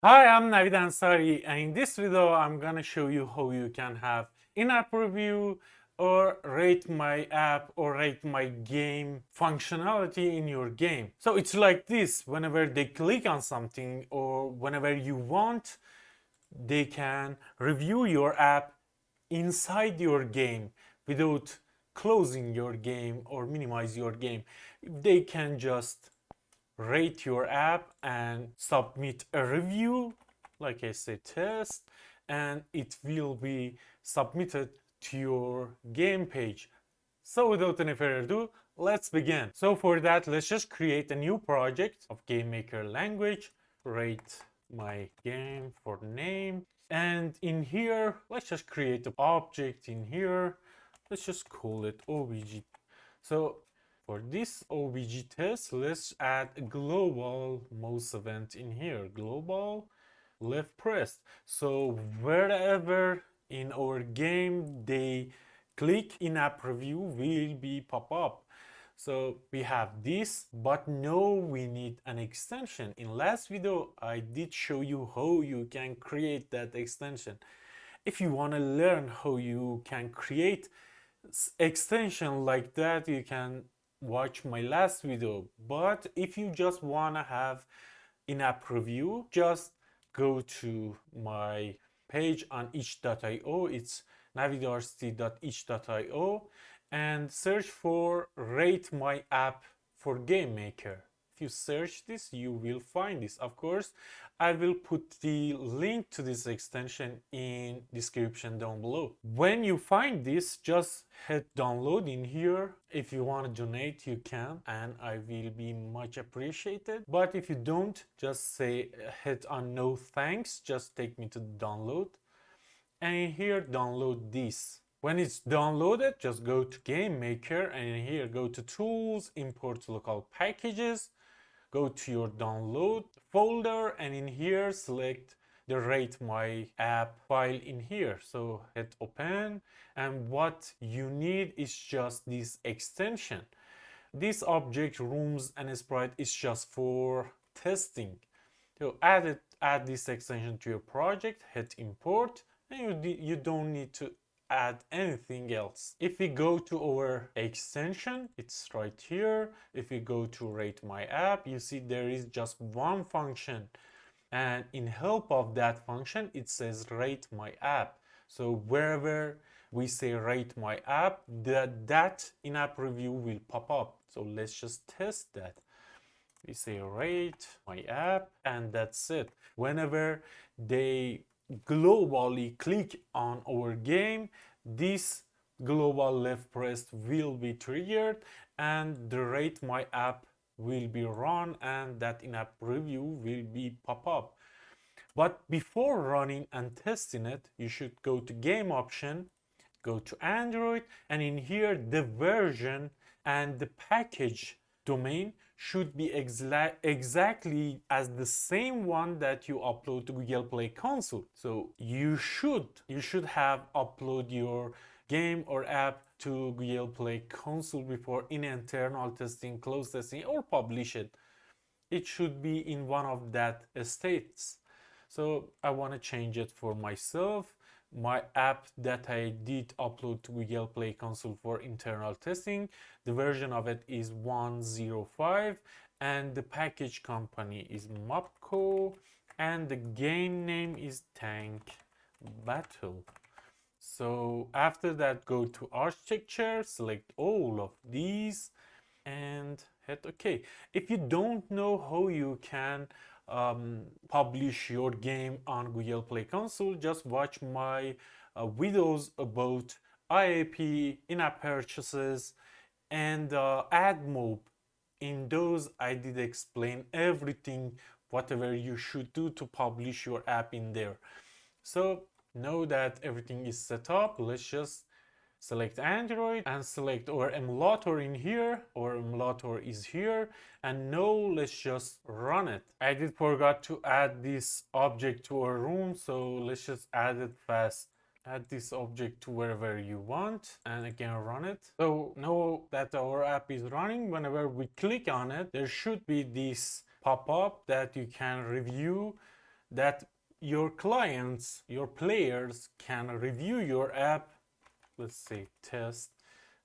Hi, I'm Navid Ansari, and in this video, I'm gonna show you how you can have in-app review or rate my app or rate my game functionality in your game. So it's like this: whenever they click on something or whenever you want, they can review your app inside your game without closing your game or minimize your game. They can just rate your app and submit a review, like I said, test, and it will be submitted to your game page. So without any further ado, let's begin. So for that, let's just create a new project of GameMaker language, rate my game for name, and in here, let's just create an object in here. Let's just call it obj. So for this obj test, let's add a global mouse event in here. Global left press. So wherever in our game they click in-app review will be pop up. So we have this, but now we need an extension. In last video, I did show you how you can create that extension. If you want to learn how you can create extension like that, you can watch my last video. But if you just want to have in-app review, just go to my page on itch.io. It's navidarsti.itch.io and search for rate my app for GameMaker. If you search this, you will find this. Of course, I will put the link to this extension in description down below. When you find this, just hit download in here. If you want to donate, you can, and I will be much appreciated. But if you don't, just say hit on no thanks, just take me to download. And here download this. When it's downloaded, just go to GameMaker and here go to Tools, Import Local Packages, go to your download folder and in here select the rate my app file in here. So hit open, and what you need is just this extension. This object rooms and sprite is just for testing. So add this extension to your project, hit import, and you don't need to add anything else. If we go to our extension, it's right here. If we go to rate my app, you see there is just one function, and in help of that function it says rate my app. So wherever we say rate my app, that in-app review will pop up. So let's just test that. We say rate my app, and that's it. Whenever they globally click on our game, this global left press will be triggered and the rate my app will be run, and that in-app review will be pop up. But before running and testing it, you should go to game option, go to Android, and in here the version and the package domain should be exactly as the same one that you upload to Google Play Console. So you should have upload your game or app to Google Play Console before in internal testing, close testing, or publish it. It should be in one of that states. So I want to change it for myself. My app that I did upload to Google Play Console for internal testing, the version of it is 1.05 and the package company is Mapco and the game name is Tank Battle. So after that, go to architecture, select all of these and hit OK. If you don't know how you can publish your game on Google Play Console, just watch my videos about IAP, in-app purchases, and ad mob. In those, I did explain everything, whatever you should do to publish your app in there. So now that everything is set up, let's just select Android and select our emulator in here. Our emulator is here, and now let's just run it. I did forgot to add this object to our room, so let's just add it fast. Add this object to wherever you want and again run it. So now that our app is running, whenever we click on it, there should be this pop-up that you can review that your clients, your players can review your app. Let's say test,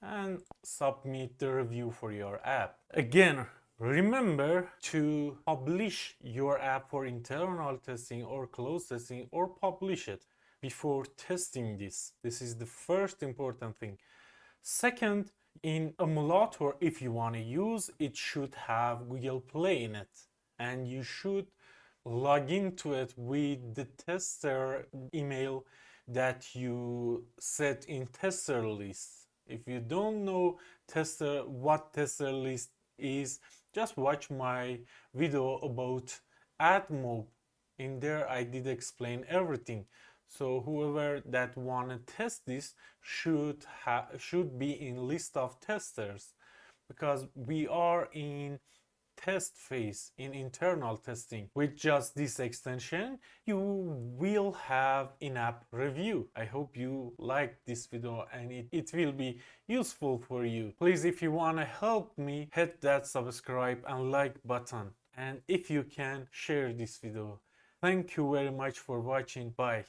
and submit the review for your app. Again, remember to publish your app for internal testing or closed testing, or publish it before testing this. This is the first important thing. Second, in emulator, if you want to use it, should have Google Play in it, and you should log into it with the tester email that you set in tester list. If you don't know what tester list is, just watch my video about AdMob. In there I did explain everything. So whoever that wanna test this should be in list of testers, because we are in test phase, in internal testing. With just this extension, you will have in-app review. I hope you like this video and it will be useful for you. Please, if you want to help me, hit that subscribe and like button, and if you can, share this video. Thank you very much for watching. Bye.